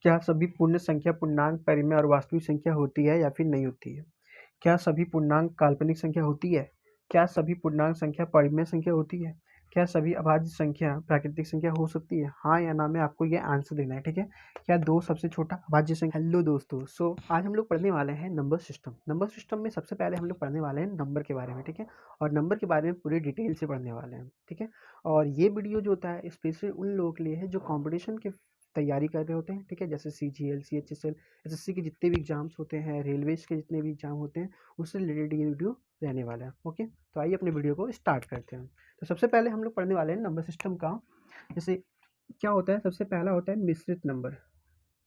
क्या सभी पूर्ण संख्या पूर्णांक परिमेय और वास्तविक संख्या होती है या फिर नहीं होती है? क्या सभी पूर्णांक काल्पनिक संख्या होती है? क्या सभी पूर्णांक संख्या परिमेय संख्या होती है? क्या सभी अभाज्य संख्या प्राकृतिक संख्या हो सकती है? हाँ या ना में आपको ये आंसर देना है, ठीक है। क्या दो सबसे छोटा अभाज्य संख्या? हेलो दोस्तों, आज हम लोग पढ़ने वाले हैं नंबर सिस्टम। नंबर सिस्टम में सबसे पहले हम लोग पढ़ने वाले हैं नंबर के बारे में, ठीक है। और नंबर के बारे में पूरी डिटेल से पढ़ने वाले हैं, ठीक है। और ये वीडियो जो होता है स्पेशली उन लोगों के लिए है जो कॉम्पिटिशन के तैयारी कर रहे होते हैं, ठीक है। जैसे CGL, CHSL, SSC के जितने भी एग्जाम्स होते हैं, रेलवेज के जितने भी एग्जाम होते हैं, उससे रिलेटेड ये वीडियो रहने वाला है। ओके, तो आइए अपने वीडियो को स्टार्ट करते हैं। तो सबसे पहले हम लोग पढ़ने वाले हैं नंबर सिस्टम का। जैसे क्या होता है, सबसे पहला होता है मिश्रित नंबर,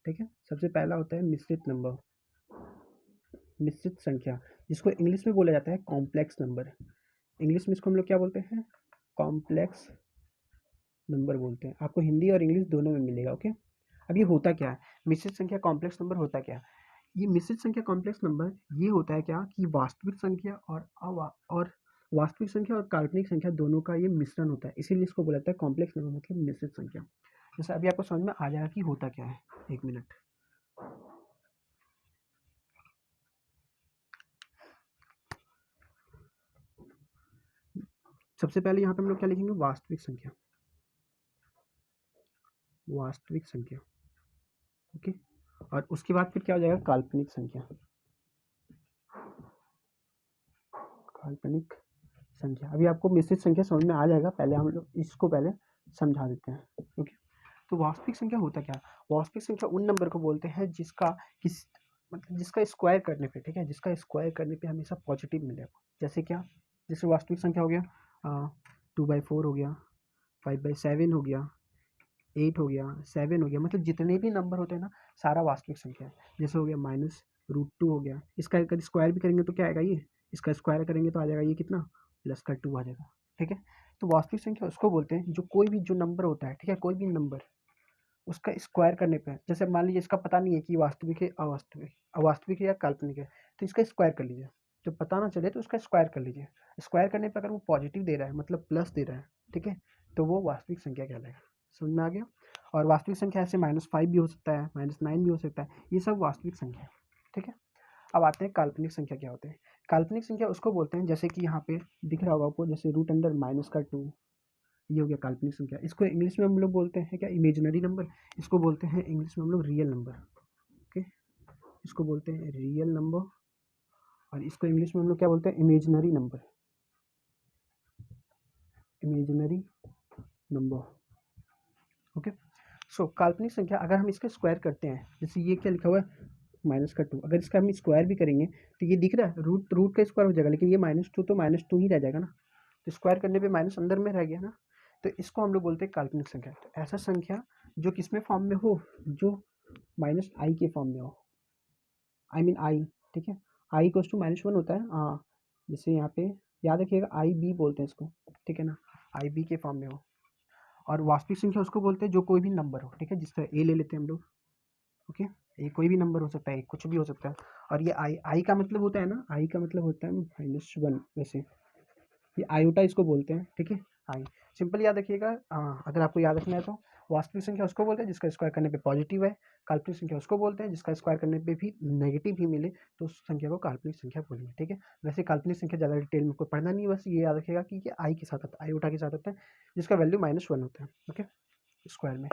ठीक है। सबसे पहला होता है मिश्रित नंबर, मिश्रित संख्या, जिसको इंग्लिश में बोला जाता है कॉम्प्लेक्स नंबर। इंग्लिश में इसको हम लोग क्या बोलते हैं? कॉम्प्लेक्स नंबर बोलते हैं। आपको हिंदी और इंग्लिश दोनों में मिलेगा, ओके। अब ये होता क्या है, मिश्रित संख्या कॉम्प्लेक्स नंबर होता क्या है? ये मिश्रित संख्या कॉम्प्लेक्स नंबर ये होता है क्या कि वास्तविक संख्या और वास्तविक संख्या और काल्पनिक संख्या दोनों का ये मिश्रण होता है, इसीलिए इसको बोला जाता है कॉम्प्लेक्स नंबर, मतलब मिश्रित संख्या। जैसे अभी आपको समझ में आ जाएगा कि होता क्या है। एक मिनट, सबसे पहले यहाँ पे हम लोग क्या लिखेंगे? वास्तविक संख्या, वास्तविक संख्या, ओके। और उसके बाद फिर क्या हो जाएगा? काल्पनिक संख्या, काल्पनिक संख्या। अभी आपको मिश्रित संख्या समझ में आ जाएगा, पहले हम लोग इसको पहले समझा देते हैं, ओके। तो वास्तविक संख्या होता क्या है? वास्तविक संख्या उन नंबर को बोलते हैं जिसका किस मतलब जिसका स्क्वायर करने पे, ठीक है, जिसका स्क्वायर करने पे हमेशा पॉजिटिव मिलेगा। जैसे क्या? जैसे वास्तविक संख्या हो गया 2/4 हो गया, 5/7 हो गया, 8 हो गया, 7 हो गया, मतलब जितने भी नंबर होते हैं ना, सारा वास्तविक संख्या है। जैसे हो गया -√2 हो गया, इसका अगर स्क्वायर भी करेंगे तो क्या आएगा? ये इसका स्क्वायर करेंगे तो आ जाएगा ये कितना? +2 आ जाएगा, ठीक है। तो वास्तविक संख्या उसको बोलते हैं जो कोई भी जो नंबर होता है, ठीक है, कोई भी नंबर उसका स्क्वायर करने पे, जैसे मान लीजिए इसका पता नहीं है कि वास्तविक है अवास्तविक, अवास्तविक है या काल्पनिक है, तो इसका स्क्वायर कर लीजिए। जब पता ना चले तो उसका स्क्वायर कर लीजिए। स्क्वायर करने पे अगर वो पॉजिटिव दे रहा है, मतलब प्लस दे रहा है, ठीक है, तो वो वास्तविक संख्या कहलाएगा। समझ में आ गया? और वास्तविक संख्या ऐसे -5 भी हो सकता है, -9 भी हो सकता है, ये सब वास्तविक संख्या है, ठीक है। अब आते हैं काल्पनिक संख्या क्या होते हैं। काल्पनिक संख्या उसको बोलते हैं, जैसे कि यहाँ पे दिख रहा होगा आपको, जैसे √2, ये हो गया काल्पनिक संख्या। इसको इंग्लिश में हम लोग बोलते हैं क्या? Imaginary number. इसको बोलते हैं इंग्लिश में हम लोग रियल नंबर, ओके। इसको बोलते हैं रियल नंबर, और इसको इंग्लिश में हम लोग क्या बोलते हैं? Imaginary number, imaginary number, okay. काल्पनिक संख्या अगर हम इसका स्क्वायर करते हैं, जैसे ये क्या लिखा हुआ है -2, अगर इसका हम स्क्वायर भी करेंगे तो ये दिख रहा है रूट रूट का स्क्वायर हो जाएगा, लेकिन ये -2 तो -2 ही रह जाएगा ना, तो स्क्वायर करने पे माइनस अंदर में रह गया ना, तो इसको हम लोग बोलते हैं काल्पनिक संख्या। तो ऐसा संख्या जो किसमें फॉर्म में हो? जो -i के फॉर्म में हो, आई मीन आई, ठीक है। i इक्वल्स टू -1 होता है, हाँ। जैसे यहाँ पे याद रखिएगा IB बोलते हैं इसको, ठीक है ना, IB के फॉर्म में हो। और वास्तविक संख्या उसको बोलते हैं जो कोई भी नंबर हो, ठीक है, जिस तरह a ले लेते हैं हम लोग, ओके। ये कोई भी नंबर हो सकता है, कुछ भी हो सकता है। और ये आई का मतलब होता है ना, आई का मतलब होता है -1, वैसे ये आयोटा इसको बोलते हैं, ठीक है। आई सिंपल याद रखिएगा, अगर आपको याद रखना है तो। वास्तविक संख्या उसको बोलते हैं जिसका स्क्वायर करने पे पॉजिटिव है। काल्पनिक संख्या उसको बोलते हैं जिसका स्क्वायर करने पे भी नेगेटिव ही मिले, तो उस संख्या को काल्पनिक संख्या बोलेंगे, ठीक है। वैसे काल्पनिक संख्या ज़्यादा डिटेल में कोई पढ़ना नहीं है, बस ये याद रखिएगा कि ये आई के साथ आता है, आयोटा के साथ आता है, जिसका वैल्यू -1 होता है, ओके, स्क्वायर में।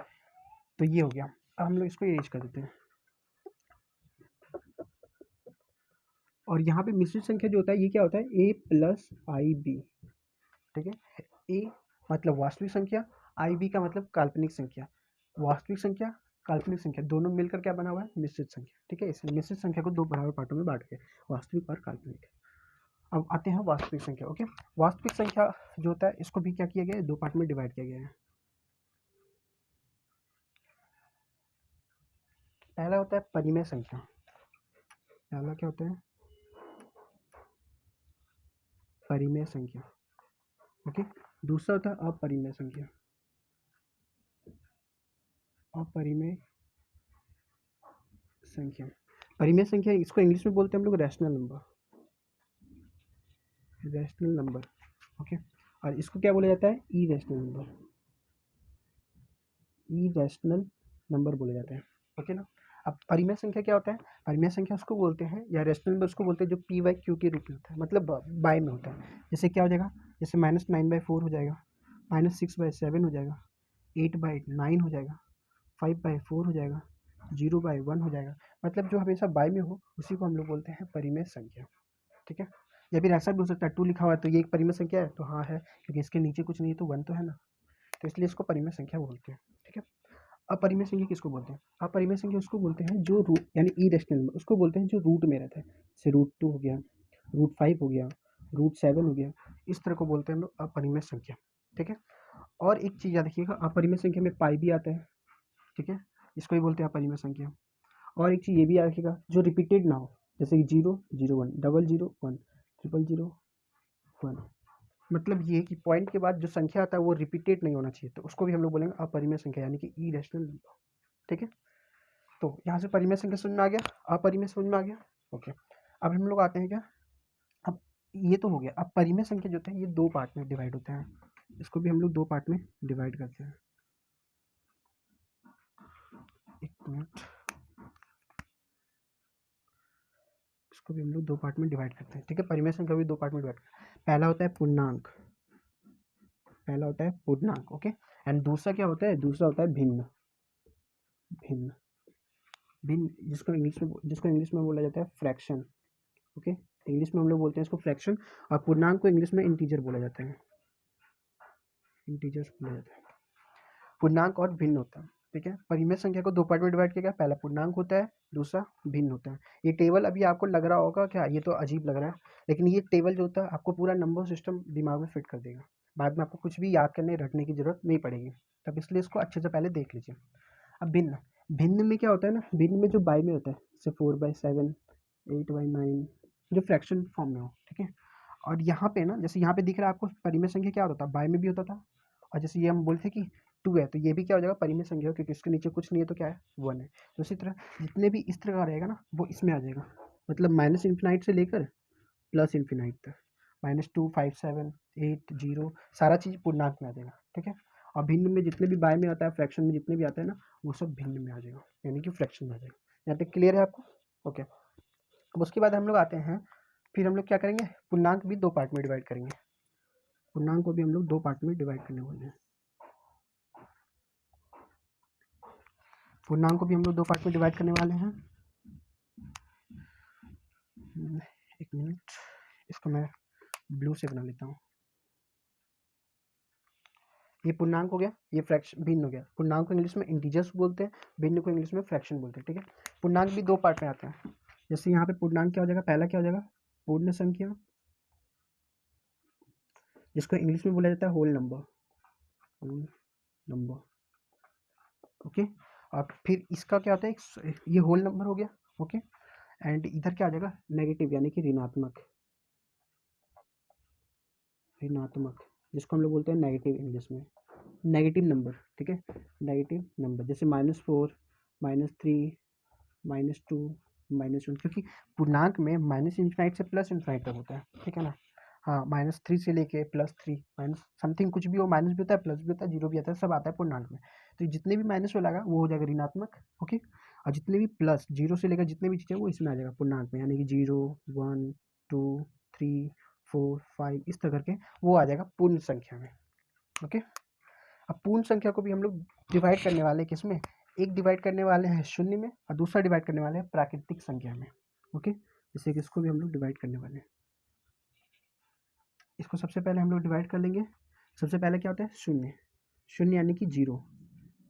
तो ये हो गया। अब हम लोग इसको इरेज कर देते हैं। और यहाँ पे मिश्रित संख्या जो होता है ये क्या होता है? A+IB, ठीक है। ए मतलब वास्तविक संख्या, IB का मतलब काल्पनिक संख्या। वास्तविक संख्या, काल्पनिक संख्या दोनों मिलकर क्या बना हुआ है? मिश्रित संख्या, ठीक है। इसलिए मिश्रित संख्या को दो बराबर पार्टों में बांट के, वास्तविक और काल्पनिक। अब आते हैं वास्तविक संख्या, ओके। वास्तविक संख्या जो होता है इसको भी क्या किया गया है? दो पार्ट में डिवाइड किया गया है। पहला होता है परिमेय संख्या, पहला क्या होता है? परिमेय संख्या, ओके। दूसरा होता है अपरिमेय संख्या, अपरिमेय संख्या। परिमेय संख्या इसको इंग्लिश में बोलते हैं हम लोग rational number, rational number, okay. और इसको क्या बोला जाता है? इरेशनल नंबर, इरेशनल नंबर बोला जाता है। ओके ना। अब परिमेय संख्या क्या होता है? परिमेय संख्या उसको बोलते हैं, या रेशनल नंबर उसको बोलते हैं जो पी बाई क्यू के रूप में होता है, मतलब बाय में होता है। जैसे क्या हो जाएगा, जैसे -9/4 हो जाएगा, -6/7 हो जाएगा, 8/9 हो जाएगा, 5/4 हो जाएगा, 0/1 हो जाएगा। मतलब जो हमेशा बाय में हो उसी को हम लोग बोलते हैं परिमेय संख्या। ठीक है। या फिर ऐसा भी हो सकता है 2 लिखा हुआ है तो ये एक परिमेय संख्या है, तो हाँ है, क्योंकि इसके नीचे कुछ नहीं है तो 1 तो है ना, तो इसलिए इसको परिमेय संख्या बोलते हैं। ठीक है। अपरिमेय संख्या किसको बोलते हैं? अपरिमेय संख्या उसको बोलते हैं जो रूट यानी इरेशनल नंबर, उसको बोलते हैं जो रूट में रहता है। जैसे √2 हो गया, √5 हो गया, √7 हो गया, इस तरह को बोलते हैं हम लोग अपरिमेय संख्या। ठीक है। और एक चीज़ याद रखिएगा, अपरिमेय संख्या में पाई भी आता है। ठीक है, इसको ही बोलते हैं अपरिमेय संख्या। और एक चीज़ ये भी याद रखिएगा, जो रिपीटेड ना हो, जैसे कि 0 0 1 00 1 000 1, मतलब ये कि पॉइंट के बाद जो संख्या आता है वो रिपीटेड नहीं होना चाहिए, तो उसको भी हम लोग बोलेंगे अपरिमेय संख्या यानी कि इरेशनल नंबर। ठीक है। तो यहाँ से परिमेय संख्या समझ में आ गया, अपरिमेय समझ में आ गया। ओके। अब हम लोग आते हैं क्या, अब ये तो हो गया। अब परिमेय संख्या जो होते हैं ये 2 पार्ट में डिवाइड होते हैं, इसको भी हम लोग 2 पार्ट में डिवाइड करते हैं। एक मिनट, इसको भी हम लोग 2 पार्ट में डिवाइड करते हैं। ठीक है, परिमेय संख्या भी 2 पार्ट में डिवाइड करते हैं। पहला होता है पूर्णांक, पहला होता है पूर्णांक। ओके। एंड दूसरा क्या होता है, दूसरा होता है भिन्न। भिन्न, भिन्न जिसको इंग्लिश में बोला जाता है फ्रैक्शन। ओके। इंग्लिश में हम लोग बोलते हैं इसको फ्रैक्शन, और पूर्णांक को इंग्लिश में इंटीजर बोला जाता है, इंटीजर्स बोला जाता है। पूर्णांक और भिन्न होता है। ठीक है। परिमेय संख्या को 2 पार्ट में डिवाइड किया गया, पहला पूर्णांक होता है, दूसरा भिन्न होता है। ये टेबल अभी आपको लग रहा होगा क्या, ये तो अजीब लग रहा है, लेकिन ये टेबल जो होता है आपको पूरा नंबर सिस्टम दिमाग में फिट कर देगा। बाद में आपको कुछ भी याद करने रटने की जरूरत नहीं पड़ेगी, तब इसलिए इसको अच्छे से पहले देख लीजिए। अब भिन्न, भिन्न में क्या होता है ना, भिन्न में जो बाय में होता है, जैसे 4/7 8/9, जो फ्रैक्शन फॉर्म में हो। ठीक है। और यहाँ पे ना, जैसे यहाँ पे दिख रहा है आपको परिमेय संख्या क्या होता था, बाय में भी होता था, और जैसे ये हम बोलते हैं कि 2 है तो ये भी क्या हो जाएगा परिमेय संख्या हो, क्योंकि इसके नीचे कुछ नहीं है तो क्या है 1 है। तो इसी तरह जितने भी इस तरह का रहेगा ना वो इसमें आ जाएगा, मतलब -∞ से लेकर +∞ तक, -2 5 7 8 0 सारा चीज़ पूर्णांक में आ जाएगा। ठीक है। और भिन्न में जितने भी बाय में आता है, फ्रैक्शन में जितने भी आता है ना, वो सब भिन्न में आ जाएगा, यानी कि फ्रैक्शन में आ जाएगा। यहाँ तक क्लियर है आपको? ओके। अब उसके बाद हम लोग आते हैं, फिर हम लोग क्या करेंगे, पूर्णांक भी 2 पार्ट में डिवाइड करेंगे। पूर्णांक को भी हम लोग 2 पार्ट में डिवाइड करने वाले हैं। पूर्णांक को भी हम लोग 2 पार्ट में डिवाइड करने वाले हैं। एक मिनट, इसको मैं ब्लू से बना लेता हूँ। ये पूर्णांक हो गया, ये फ्रैक्शन भिन्न हो गया। पूर्णांक को इंग्लिश में इंटीजर्स बोलते हैं, भिन्न को इंग्लिश में फ्रैक्शन बोलते हैं। ठीक है। पूर्णांक भी 2 पार्ट में आते हैं। जैसे यहाँ पे पूर्णांक क्या हो जाएगा, पहला क्या हो जाएगा पूर्ण संख्या, जिसको इंग्लिश में बोला जाता है whole number, whole number. Okay. और फिर इसका क्या होता है, ये होल नंबर हो गया। ओके। एंड इधर क्या आ जाएगा नेगेटिव, यानी कि ऋणात्मक, ऋणात्मक, जिसको हम लोग बोलते हैं नेगेटिव इंग्लिश में, नेगेटिव नंबर। ठीक है। नेगेटिव नंबर जैसे -4 -3 -2 -1, क्योंकि पूर्णांक में -∞ से +∞ तक होता है। ठीक है ना। हाँ, -3 से लेके +3 माइनस समथिंग कुछ भी हो, माइनस भी होता है, प्लस भी होता है, जीरो भी आता है, सब आता है पूर्णांक में। तो जितने भी माइनस वाला आएगा वो हो जाएगा ऋणात्मक। ओके। और जितने भी प्लस जीरो से लेकर जितने भी चीज़ें वो इसमें आ जाएगा पूर्णांक में, यानी कि 0 1 2 3 4 5 इस तरह करके वो आ जाएगा पूर्ण संख्या में। ओके। अब पूर्ण संख्या को भी हम लोग डिवाइड करने वाले हैं किसमें, एक डिवाइड करने वाले हैं शून्य में, और दूसरा डिवाइड करने वाले हैं प्राकृतिक संख्या में। ओके। जैसे कि इसको भी हम लोग डिवाइड करने वाले हैं। इसको सबसे पहले हम लोग डिवाइड कर लेंगे। सबसे पहले क्या होता है शून्य, शून्य यानी कि 0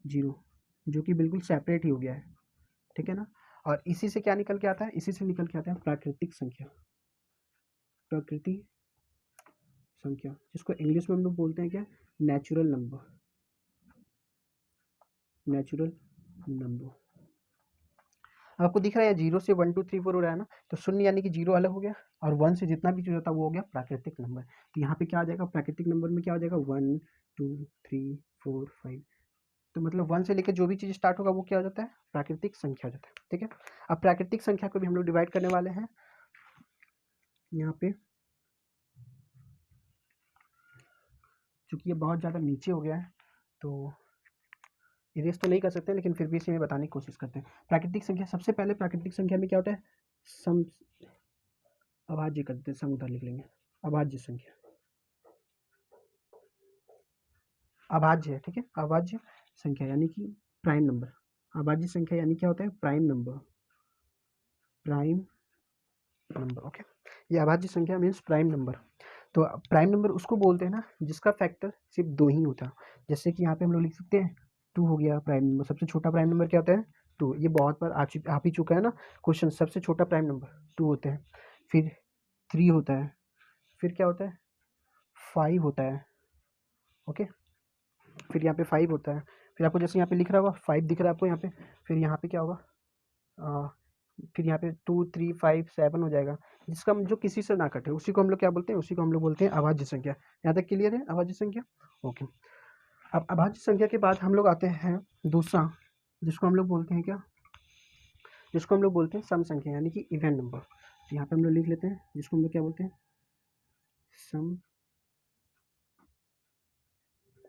0, जो कि बिल्कुल सेपरेट ही हो गया है। ठीक है ना। और इसी से क्या निकल के आता है, इसी से निकल के आता है प्राकृतिक संख्या, प्राकृतिक संख्या, जिसको इंग्लिश में हम लोग बोलते हैं क्या, नेचुरल नंबर, नेचुरल नंबर। आपको दिख रहा है 0 से 1 2 3 4 हो रहा है ना, तो शून्य यानी कि 0 अलग हो गया, और 1 से जितना भी चीज होता है वो हो गया प्राकृतिक नंबर। तो यहाँ पे क्या आ जाएगा, प्राकृतिक नंबर में क्या हो जाएगा 1 2 3 4 5, तो मतलब 1 से लेकर जो भी चीज स्टार्ट होगा वो क्या हो जाता है प्राकृतिक संख्या हो जाता है। ठीक है। अब प्राकृतिक संख्या को भी हम लोग डिवाइड करने वाले हैं यहाँ पे, चूंकि ये बहुत ज़्यादा नीचे हो गया है तो इरेज तो नहीं कर सकते लेकिन फिर भी इसे में बताने की कोशिश करते हैं। प्राकृतिक संख्या, सबसे पहले प्राकृतिक संख्या में क्या होता है, सम अभाज्य कर देते हैं, सम उधर लिख लेंगे, अभाज्य संख्या, अभाज्य है, ठीक है, अभाज्य संख्या यानी कि प्राइम नंबर। अभाज्य संख्या यानी क्या होता है, prime number, prime number, okay. ये अभाज्य संख्या मीन्स प्राइम नंबर। तो प्राइम नंबर उसको बोलते हैं ना जिसका फैक्टर सिर्फ 2 ही होता है। जैसे कि यहाँ पे हम लोग लिख सकते हैं 2 हो गया प्राइम नंबर, सबसे छोटा प्राइम नंबर क्या होता है, 2। ये बहुत बार आ ही चुका है ना क्वेश्चन, सबसे छोटा प्राइम नंबर 2 होता है, फिर 3 होता है, फिर क्या होता है 5 होता है, ओके, फिर यहाँ पे 5 होता है, फिर आपको जैसे यहाँ पे लिख रहा होगा 5 दिख रहा है आपको यहाँ पे, फिर यहाँ पे क्या होगा फिर यहाँ पे 2 3 5 7 हो जाएगा, जिसका जो किसी से ना कटे उसी को हम लोग क्या बोलते हैं, उसी को हम लोग बोलते हैं अभाज्य संख्या। यहाँ तक क्लियर है अभाज्य संख्या, ओके। अब अभाज्य संख्या के बाद हम लोग आते हैं दूसरा, जिसको हम लोग बोलते हैं क्या, जिसको हम लोग बोलते हैं सम संख्या यानी कि इवन नंबर। तो यहाँ पे हम लोग लिख लेते हैं जिसको हम लोग क्या बोलते हैं, सम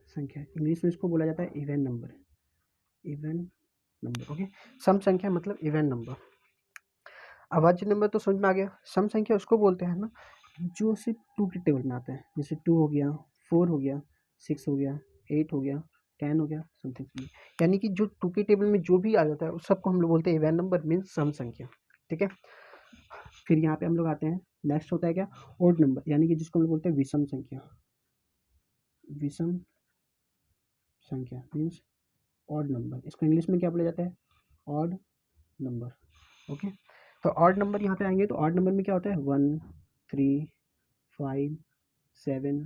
संख्या, इंग्लिश में इसको बोला जाता है even number, even number, okay. सम संख्या मतलब इवन नंबर। अभाज्य नंबर तो समझ में आ गया। सम संख्या उसको बोलते हैं ना जो सिर्फ 2 के टेबल में आते हैं, जैसे 2 हो गया, 4 हो गया, 6 हो गया, 8 हो गया, 10 हो गया, समथिंग। यानी कि जो 2 के टेबल में जो भी आ जाता है उस सबको हम लोग बोलते हैं इवन नंबर मीन्स सम संख्या, ठीक है। फिर यहाँ पे हम लोग आते हैं, नेक्स्ट होता है क्या, ओड नंबर, यानी कि जिसको हम लोग बोलते हैं विषम संख्या, विषम संख्या मीन्स ऑड नंबर, इसको इंग्लिश में क्या बोला जाता है, ऑड नंबर, ओके। तो ऑड नंबर यहाँ पे आएंगे तो ऑड नंबर में क्या होता है 1 3 5 7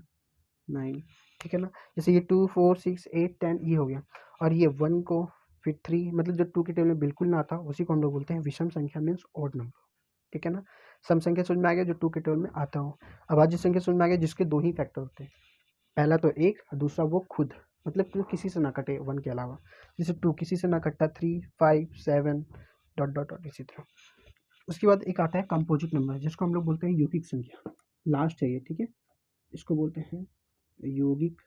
9, ठीक है ना। जैसे ये 2 4 6 8 10 ये हो गया, और ये 1 को फिर 3, मतलब जो 2 के टेबल में बिल्कुल ना आता उसी को हम लोग बोलते हैं विषम संख्या मीन्स ऑड नंबर, ठीक है ना। सम संख्या समझ में आ गया जो 2 के टेबल में आता हो। अभाज्य संख्या समझ में आ गया जिसके 2 ही फैक्टर होते हैं, पहला तो 1 और दूसरा वो खुद, मतलब जो किसी से ना कटे 1 के अलावा, जैसे 2 किसी से ना कटता, 3 5 7 डॉट डॉट डॉट इसी तरह। उसके बाद एक आता है कंपोजिट नंबर जिसको हम लोग बोलते हैं यौगिक संख्या, लास्ट है ये, ठीक है, इसको बोलते हैं यौगिक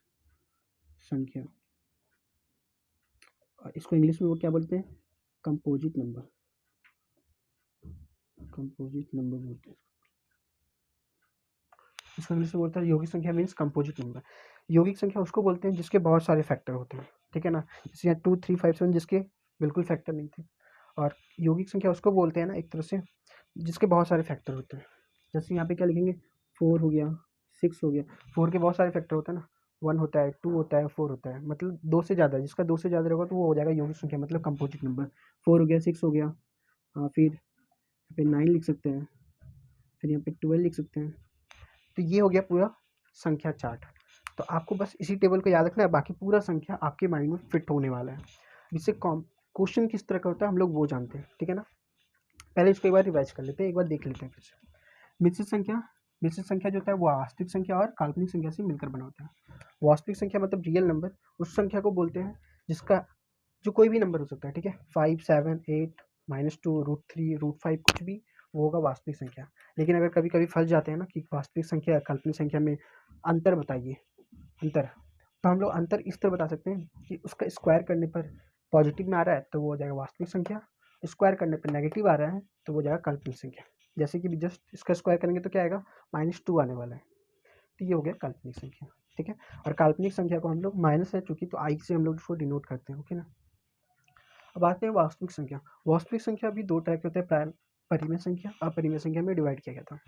संख्या, और इसको इंग्लिश में वो क्या बोलते हैं, कंपोजिट नंबर, कंपोजिट नंबर बोलते हैं इसको इंग्लिश में बोलते हैं यौगिक संख्या मीन्स कंपोजिट नंबर। यौगिक संख्या उसको बोलते हैं जिसके बहुत सारे फैक्टर होते हैं, ठीक है ना, जैसे यहाँ 2 3 5 7 जिसके बिल्कुल फैक्टर नहीं थे। और यौगिक संख्या उसको बोलते हैं ना एक तरह से जिसके बहुत सारे फैक्टर होते हैं, जैसे यहाँ पे क्या लिखेंगे 4 हो गया, 6 हो गया, 4 के बहुत सारे फैक्टर होते हैं ना, 1 होता है, 2 होता है, 4 होता है, मतलब 2 से ज़्यादा, जिसका 2 से ज़्यादा रहेगा तो वो हो जाएगा यौगिक संख्या मतलब कंपोजिट नंबर। 4 हो गया, 6 हो गया, फिर यहाँ पे 9 लिख सकते हैं, फिर यहाँ पे 12 लिख सकते हैं। तो ये हो गया पूरा संख्या चार्ट। तो आपको बस इसी टेबल को याद रखना है, बाकी पूरा संख्या आपके माइंड में फिट होने वाला है। इससे क्वेश्चन किस तरह का होता है हम लोग वो जानते हैं, ठीक है ना। पहले इसको एक बार रिवाइज कर लेते हैं, एक बार देख लेते हैं फिर से। मिश्रित संख्या, मिश्रित संख्या जो होता है वो वास्तविक संख्या और काल्पनिक संख्या से मिलकर बना होता है। वास्तविक संख्या मतलब रियल नंबर, उस संख्या को बोलते हैं जिसका जो कोई भी नंबर हो सकता है, ठीक है, 5 7 8 -2 √3 √5 कुछ भी, वो होगा वास्तविक संख्या। लेकिन अगर कभी कभी फंस जाते हैं ना कि वास्तविक संख्या काल्पनिक संख्या में अंतर बताइए, अंतर, तो हम लोग अंतर इस तरह बता सकते हैं कि उसका स्क्वायर करने पर पॉजिटिव में आ रहा है तो वो हो जाएगा वास्तविक संख्या, स्क्वायर करने पर नेगेटिव आ रहा है तो वो हो जाएगा काल्पनिक संख्या। जैसे कि जस्ट इसका स्क्वायर करेंगे तो क्या आएगा -2 आने वाला है, तो ये हो गया काल्पनिक संख्या, ठीक है। और काल्पनिक संख्या को हम लोग माइनस है चूंकि तो आई से हम लोग उसको डिनोट करते हैं, ओके ना। अब आते हैं वास्तविक संख्या। वास्तविक संख्या भी 2 टाइप के होते हैं, परिमेय संख्या, अपरिमेय संख्या में डिवाइड किया गया था।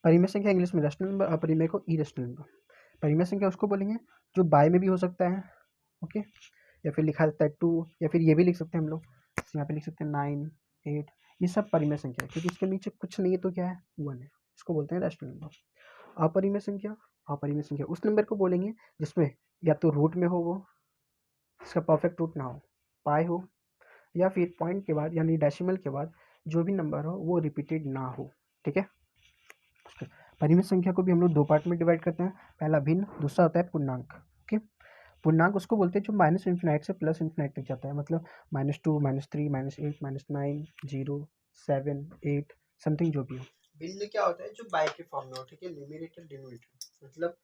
परिमेय संख्या इंग्लिश में रेशनल नंबर, अपरिमेय को इरेशनल नंबर। परिमेय संख्या उसको बोलेंगे जो बाय में भी हो सकता है, ओके, या फिर लिखा जाता है 2, या फिर ये भी लिख सकते हैं हम लोग, यहाँ पे लिख सकते हैं 9 8, ये सब परिमेय संख्या है क्योंकि इसके नीचे कुछ नहीं है तो क्या है 1 है, इसको बोलते हैं रेशनल नंबर। अपरिमेय संख्या, अपरिमेय संख्या उस नंबर को बोलेंगे जिसमें या तो रूट में हो वो, इसका परफेक्ट रूट ना हो, पाई हो, या फिर पॉइंट के बाद यानी डेसिमल के बाद जो भी नंबर हो वो रिपीटेड ना हो, ठीक है। परिमित संख्या को भी हम लोग 2 पार्ट में डिवाइड करते हैं, पहला भिन्न, दूसरा होता है पूर्णांक, ओके। पूर्णांक उसको बोलते हैं जो माइनस इन्फिनाइट से प्लस इन्फिनाइट तक जाता है, मतलब -2 -3 -8 -9 0 7 8 समथिंग जो भी हो। भिन्न क्या होता है जो बाय के फॉर्म में हो, ठीक है, न्यूमरेटर डिनोमिनेटर, मतलब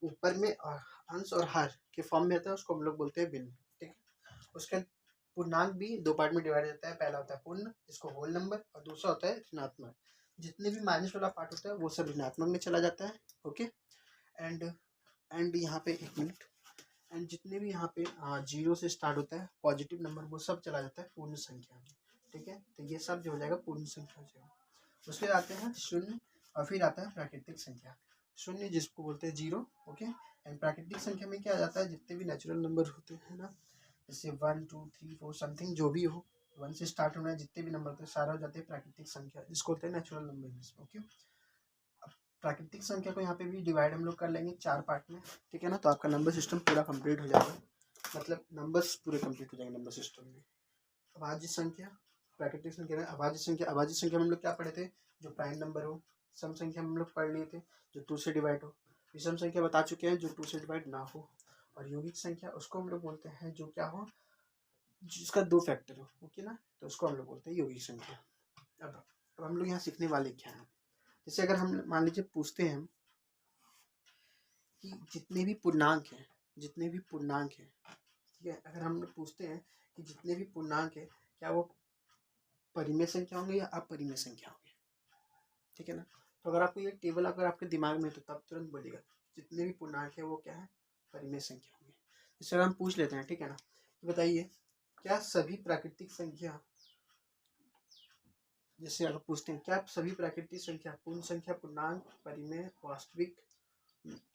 ऊपर में अंश और हर के फॉर्म में आता है उसको हम लोग बोलते हैं भिन्न, ठीक है। उसके पूर्णांक भी दो पार्ट में डिवाइड होता है। पहला होता है पूर्ण, जिसको होल नंबर, और दूसरा होता है ऋणात्मक। जितने भी माइनस वाला पार्ट होता है वो सब ऋणात्मक में चला जाता है। ओके, एंड यहाँ पे 1 मिनट, एंड जितने भी यहाँ पे 0 से स्टार्ट होता है पॉजिटिव नंबर, वो सब चला जाता है पूर्ण संख्या में। ठीक है, तो ये सब जो हो जाएगा पूर्ण संख्या हो जाएगा। उसके आते हैं शून्य, और फिर आता है प्राकृतिक संख्या। शून्य जिसको बोलते हैं 0। ओके, एंड प्राकृतिक संख्या में क्या आ जाता है, जितने भी नेचुरल नंबर होते हैं ना, जैसे 1 2 3 4 समथिंग जो भी हो, 1 से स्टार्ट होना है, जितने भी नंबर होते हैं सारा हो जाते हैं प्राकृतिक संख्या, जिसको होते हैं नेचुरल नंबर। ओके, प्राकृतिक संख्या को यहाँ पे भी डिवाइड हम लोग कर लेंगे 4 पार्ट में। ठीक है ना, तो आपका नंबर सिस्टम पूरा कंप्लीट हो जाएगा, मतलब नंबर्स पूरे कंप्लीट हो जाएंगे नंबर सिस्टम में। अभाज्य संख्या, प्राकृतिक संख्या में अभाज्य संख्या। अभाज्य संख्या में हम लोग क्या पढ़े थे, जो प्राइम नंबर हो। सम संख्या में हम लोग पढ़ लिए थे जो 2 से डिवाइड हो। विषम संख्या बता चुके हैं, जो 2 से डिवाइड ना हो। और यौगिक संख्या उसको हम लोग बोलते हैं जो क्या हो, जिसका 2 फैक्टर हो। ओके ना, तो उसको हम लोग बोलते हैं यौगिक संख्या। अब हम लोग यहाँ सीखने वाले क्या हैं, जैसे अगर हम मान लीजिए पूछते हैं कि जितने भी पूर्णांक हैं, ठीक है, अगर हम लोग पूछते हैं कि जितने भी पूर्णांक है क्या वो परिमेय संख्या होंगे या अपरिमेय संख्या होंगे। ठीक है ना, तो अगर आपको ये टेबल अगर आपके दिमाग में, तो तब तुरंत बोलिएगा जितने भी पूर्णांक है वो क्या है, परिमेय संख्या होंगे। इससे अगर हम पूछ लेते हैं, ठीक है ना, तो बताइए क्या सभी प्राकृतिक संख्या, जैसे अगर पूछते हैं क्या सभी प्राकृतिक संख्या पूर्ण संख्या, पूर्णांक, परिमेय, वास्तविक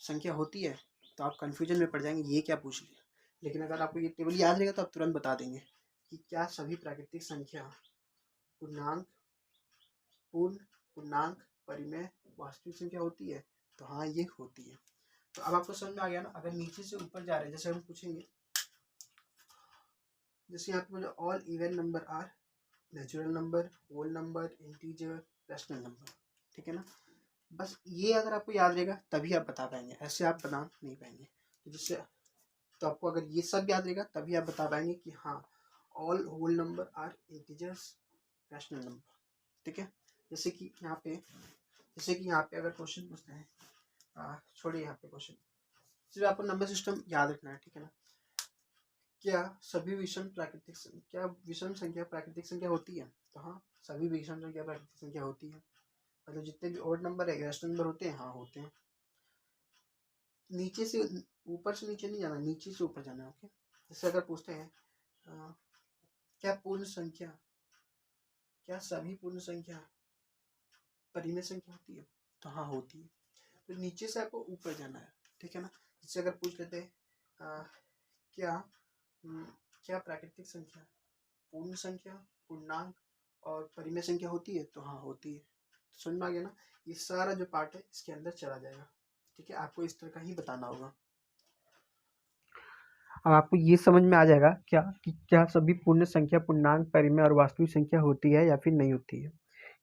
संख्या होती है, तो आप कंफ्यूजन में पड़ जाएंगे ये क्या पूछ लिया। लेकिन अगर आपको ये टेबल याद रहेगा तो आप तुरंत बता देंगे कि क्या सभी प्राकृतिक संख्या पूर्णांक, पूर्ण, पूर्णांक, परिमेय, वास्तविक संख्या होती है, तो हाँ ये होती है। तो अब आपको समझ में आ गया ना। अगर नीचे से ऊपर जा रहे हैं, जैसे हम पूछेंगे, जैसे यहाँ पे all even number are natural number, whole number, integer, rational number. ठीक है ना, बस ये अगर आपको याद रहेगा तभी आप बता पाएंगे, ऐसे आप बता नहीं पाएंगे। तो जिससे तो आपको अगर ये सब याद रहेगा तभी आप बता पाएंगे कि हाँ all whole number are integers, rational number. ठीक है, जैसे कि यहाँ पे अगर क्वेश्चन पूछते हैं, छोड़िए यहाँ पे क्वेश्चन, सिर्फ आपको नंबर सिस्टम याद रखना है। ठीक है ना, क्या सभी विषम संख्या प्राकृतिक संख्या होती है, तो हाँ सभी विषम संख्या प्राकृतिक संख्या होती है। मतलब जितने भी ऑड नंबर है, रैशनल नंबर होते हैं, हाँ होते हैं। नीचे से ऊपर से नीचे नहीं जाना, नीचे से ऊपर जाना। ओके, जैसे अगर पूछते हैं क्या सभी पूर्ण संख्या परिमेय संख्या होती है, तो हाँ होती है। तो नीचे से आपको ऊपर जाना है। ठीक है ना, जिससे अगर पूछ लेते हैं क्या प्राकृतिक संख्या पूर्ण संख्या, पूर्णांक और परिमेय संख्या होती है, तो हाँ होती है। तो समझ में आ गया ना, ये सारा जो पार्ट है इसके अंदर चला जाएगा। ठीक है, आपको इस तरह का ही बताना होगा। अब आपको ये समझ में आ जाएगा क्या सभी पूर्ण संख्या पूर्णांक, परिमेय और वास्तविक संख्या होती है या फिर नहीं होती है।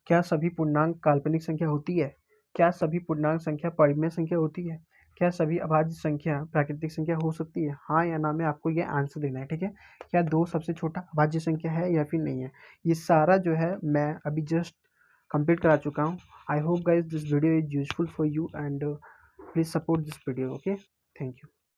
क्या सभी पूर्णांक काल्पनिक संख्या होती है, क्या सभी पूर्णांक संख्या परिमेय संख्या होती है, क्या सभी अभाज्य संख्या प्राकृतिक संख्या हो सकती है, हाँ या ना में आपको ये आंसर देना है। ठीक है, क्या 2 सबसे छोटा अभाज्य संख्या है या फिर नहीं है, ये सारा जो है मैं अभी जस्ट कंप्लीट करा चुका हूँ। I hope guys this video is useful for you and please support this video. Okay, thank you.